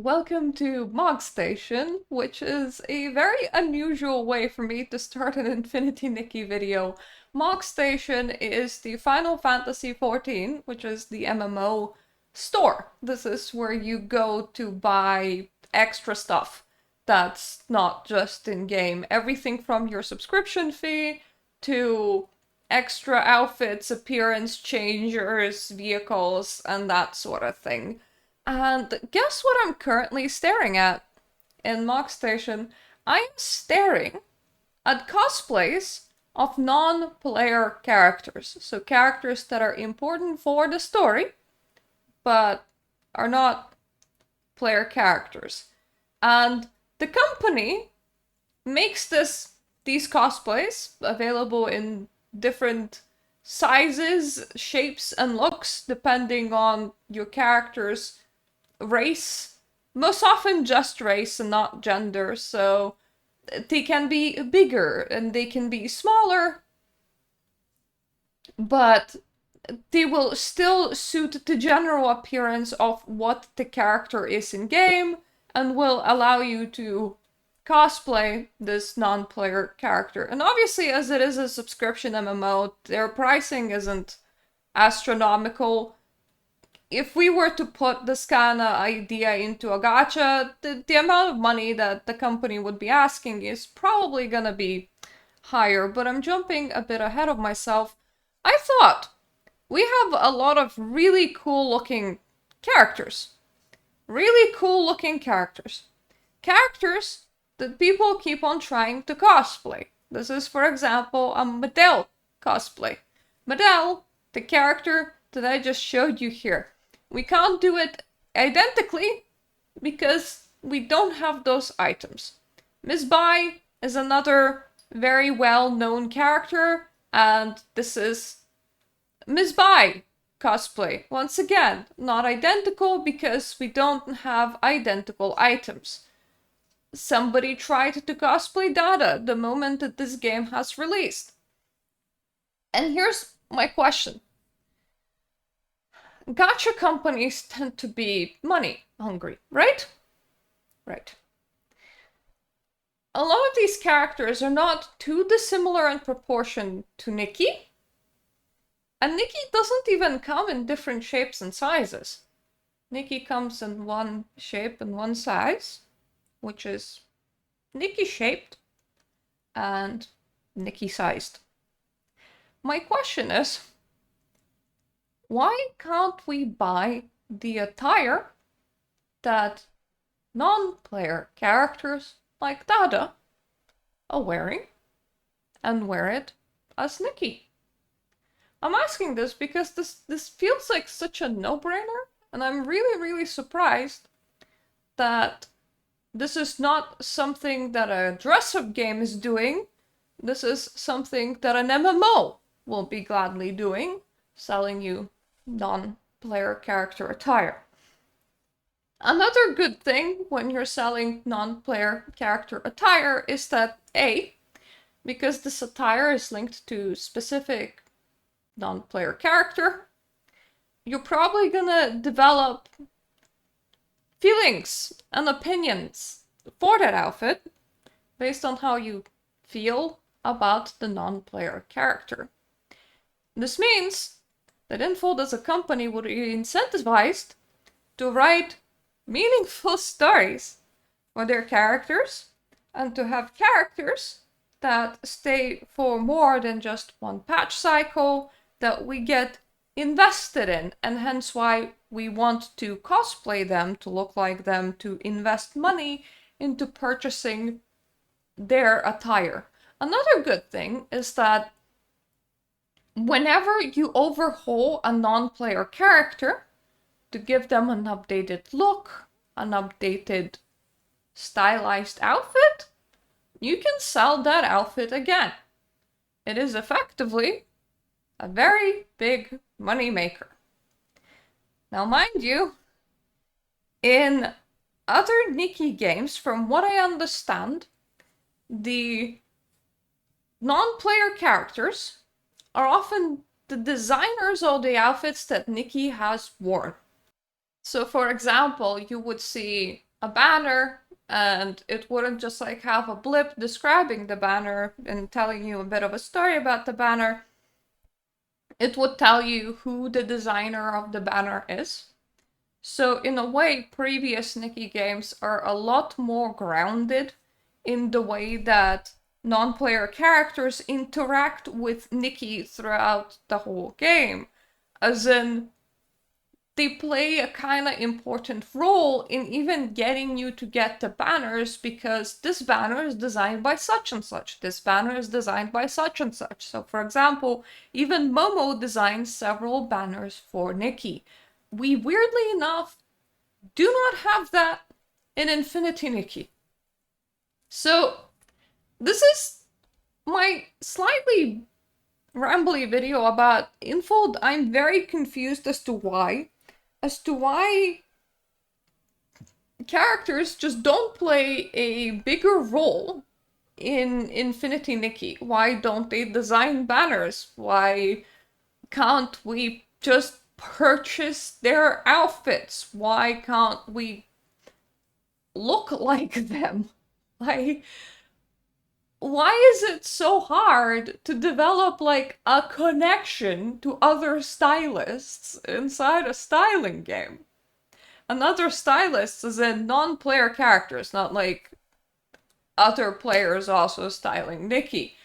welcome to Mog Station, which is a very unusual way for me to start an Infinity Nikki video. Mog Station is the Final Fantasy XIV, which is the MMO store. This is where you go to buy extra stuff that's not just in-game. Everything from your subscription fee to extra outfits, appearance changers, vehicles, and that sort of thing. And guess what I'm currently staring at in Mog Station? I am staring at cosplays of non-player characters. So characters that are important for the story, but are not player characters. And the company makes these cosplays available in different sizes, shapes, and looks depending on your character's race, most often just race and not gender, so they can be bigger and they can be smaller, but they will still suit the general appearance of what the character is in game and will allow you to cosplay this non-player character. And obviously, as it is a subscription MMO, their pricing isn't astronomical. If we were to put this kind of idea into a gacha, the amount of money that the company would be asking is probably gonna be higher, but I'm jumping a bit ahead of myself. I thought we have a lot of really cool looking characters. Really cool looking characters. Characters that people keep on trying to cosplay. This is, for example, a Medel cosplay. Medel, the character that I just showed you here. We can't do it identically because we don't have those items. Miss Bai is another very well-known character, and this is Miss Bai cosplay. Once again, not identical because we don't have identical items. Somebody tried to cosplay Dada the moment that this game has released. And here's my question. Gacha companies tend to be money hungry, right? Right. A lot of these characters are not too dissimilar in proportion to Nikki. And Nikki doesn't even come in different shapes and sizes. Nikki comes in one shape and one size, which is Nikki shaped and Nikki sized. My question is, why can't we buy the attire that non-player characters like Dada are wearing and wear it as Nikki? I'm asking this because this feels like such a no-brainer, and I'm really surprised that this is not something that a dress-up game is doing. This is something that an MMO will be gladly doing, selling you non-player character attire. Another good thing when you're selling non-player character attire is that because this attire is linked to specific non-player character, you're probably gonna develop feelings and opinions for that outfit based on how you feel about the non-player character. This means that Infold as a company would be incentivized to write meaningful stories for their characters and to have characters that stay for more than just one patch cycle that we get invested in, and hence why we want to cosplay them, to look like them, to invest money into purchasing their attire. Another good thing is that whenever you overhaul a non-player character to give them an updated look, an updated stylized outfit, you can sell that outfit again. It is effectively a very big money maker. Now, mind you, in other Nikki games, from what I understand, the non-player characters are often the designers of the outfits that Nikki has worn. So for example, you would see a banner, and it wouldn't just like have a blip describing the banner and telling you a bit of a story about the banner. It would tell you who the designer of the banner is. So in a way, previous Nikki games are a lot more grounded in the way that non-player characters interact with Nikki throughout the whole game. As in, they play a kind of important role in even getting you to get the banners, because this banner is designed by such and such. This banner is designed by such and such. So for example, even Momo designed several banners for Nikki. We, weirdly enough, do not have that in Infinity Nikki. So this is my slightly rambly video about Infold. I'm very confused as to why characters just don't play a bigger role in Infinity Nikki. Why don't they design banners? Why can't we just purchase their outfits? Why can't we look like them? Why is it so hard to develop like a connection to other stylists inside a styling game? And other stylists as in non-player characters, not like other players also styling Nikki.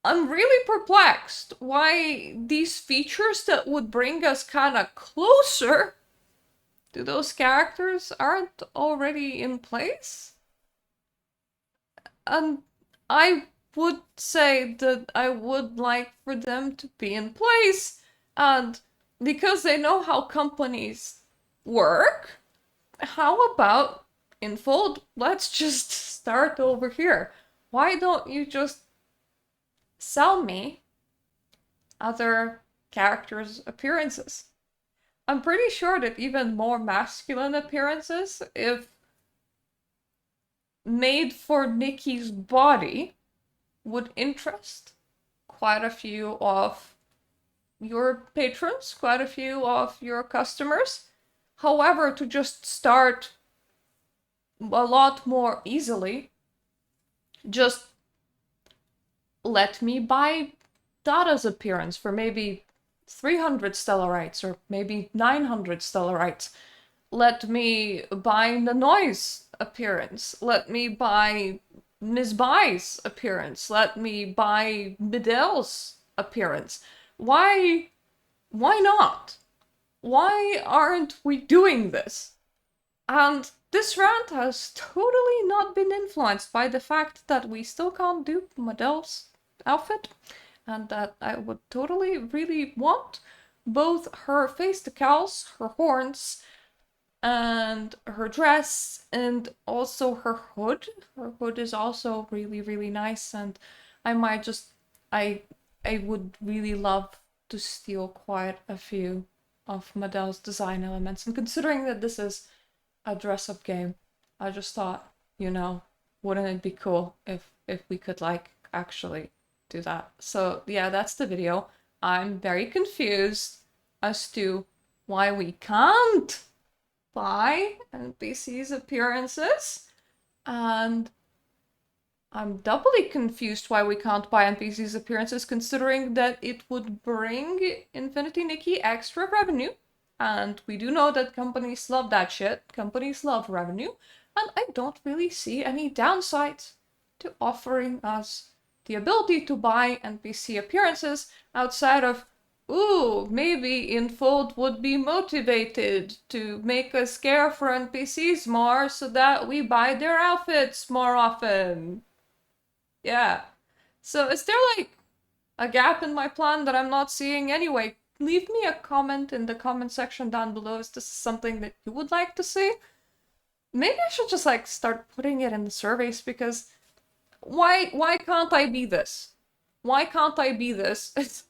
I'm really perplexed why these features that would bring us kind of closer to those characters aren't already in place. And I would say that I would like for them to be in place, and because they know how companies work, how about Infold? Let's just start over here. Why don't you just sell me other characters' appearances? I'm pretty sure that even more masculine appearances, if made for Nikki's body, would interest quite a few of your patrons, quite a few of your customers. However, to just start a lot more easily, just let me buy Dada's appearance for maybe 300 Stellarites or maybe 900 Stellarites. Let me buy Nanoi's appearance. Let me buy Ms. Bai's appearance. Let me buy Midel's appearance. Why not? Why aren't we doing this? And this rant has totally not been influenced by the fact that we still can't do Midel's outfit, and that I would totally really want both her face decals, her horns, and her dress, and also her hood. Her hood is also really, really nice, and I might just, I would really love to steal quite a few of Madel's design elements. And considering that this is a dress-up game, I just thought, you know, wouldn't it be cool if we could like actually do that? So yeah, that's the video. I'm very confused as to why we can't buy NPCs appearances, and I'm doubly confused why we can't buy NPCs appearances, considering that it would bring Infinity Nikki extra revenue, and we do know that companies love that shit. Companies love revenue, and I don't really see any downsides to offering us the ability to buy NPC appearances outside of, ooh, maybe Infold would be motivated to make us care for NPCs more so that we buy their outfits more often. Yeah. So is there like a gap in my plan that I'm not seeing anyway? Leave me a comment in the comment section down below. Is this something that you would like to see? Maybe I should just like start putting it in the surveys, because why can't I be this? Why can't I be this? It's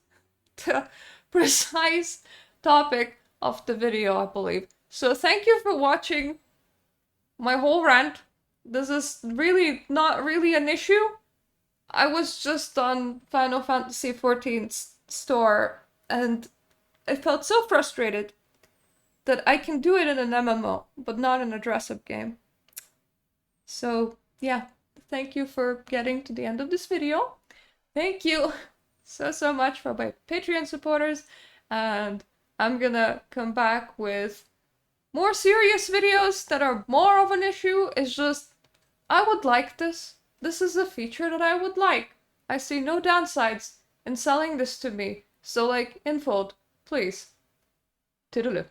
the precise topic of the video, I believe. So thank you for watching my whole rant. This is really not really an issue. I was just on Final Fantasy XIV's store and I felt so frustrated that I can do it in an MMO, but not in a dress-up game. So yeah, thank you for getting to the end of this video. Thank you so much for my Patreon supporters, and I'm gonna come back with more serious videos that are more of an issue. It's just, I would like this. This is a feature that I would like. I see no downsides in selling this to me. So like, Infold, please. Toodaloo.